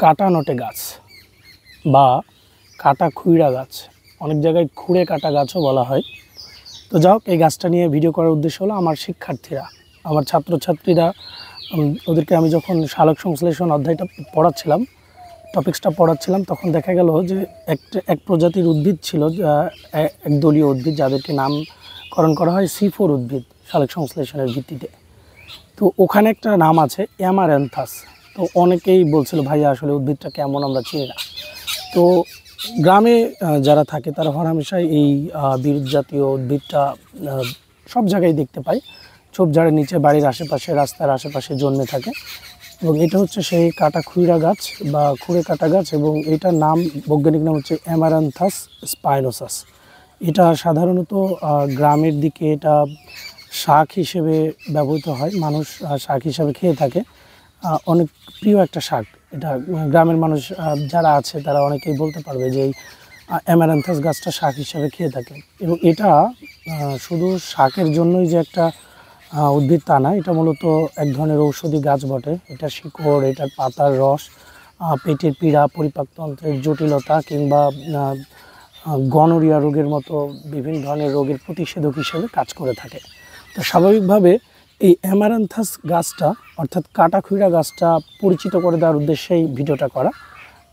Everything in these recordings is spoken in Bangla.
কাটা নটে গাছ বা কাটা খুইরা গাছ, অনেক জায়গায় খুঁড়ে কাটা গাছও বলা হয়। তো যাই হোক, এই গাছটা নিয়ে ভিডিও করার উদ্দেশ্য হলো আমার শিক্ষার্থীরা, আমার ছাত্রছাত্রীরা, ওদেরকে আমি যখন সালোক সংশ্লেষণ অধ্যায়টা পড়াচ্ছিলাম, টপিক্সটা পড়াচ্ছিলাম, তখন দেখা গেল যে এক প্রজাতির উদ্ভিদ ছিল, একদলীয় উদ্ভিদ, যাদেরকে নামকরণ করা হয় C4 উদ্ভিদ সালোক সংশ্লেষণের ভিত্তিতে। তো ওখানে একটা নাম আছে অ্যামারান্থাস। তো অনেকেই বলছিল ভাইয়া আসলে উদ্ভিদটা কেমন আমরা চিনি না। তো গ্রামে যারা থাকে তারা হরহামেশাই এই বিরুৎ জাতীয় উদ্ভিদটা সব জায়গায় দেখতে পায়। ঝোপঝাড়ের নিচে, বাড়ির আশেপাশে, রাস্তার আশেপাশে জন্মে থাকে। এবং এটা হচ্ছে সেই কাটা খুইরা গাছ বা খুঁড়ে কাটা গাছ, এবং এটার নাম, বৈজ্ঞানিক নাম হচ্ছে অ্যামারান্থাস স্পাইনোসাস। এটা সাধারণত গ্রামের দিকে এটা শাক হিসেবে ব্যবহৃত হয়, মানুষ শাক হিসাবে খেয়ে থাকে। অনেক প্রিয় একটা শাক এটা। গ্রামের মানুষ যারা আছে তারা অনেকেই বলতে পারবে যে এই অ্যামারান্থাস গাছটা শাক হিসাবে খেয়ে থাকে। এবং এটা শুধু শাকের জন্যই যে একটা উদ্ভিদ তা না, এটা মূলত এক ধরনের ঔষধি গাছ বটে। এটা শিকড়, এটার পাতার রস পেটের পীড়া, পরিপাকতন্ত্রের জটিলতা কিংবা গনোরিয়া রোগের মতো বিভিন্ন ধরনের রোগের প্রতিষেধক হিসেবে কাজ করে থাকে। তো স্বাভাবিকভাবে এই অ্যামারান্থাস গাছটা, অর্থাৎ কাটা খুইরা গাছটা পরিচিত করে দেওয়ার উদ্দেশ্যেই ভিডিওটা করা।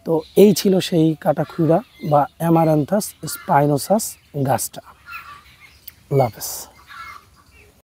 তো এই ছিল সেই কাটা খুইরা বা অ্যামারান্থাস স্পাইনোসাস গাছটা। আল্লাহ হাফেজ।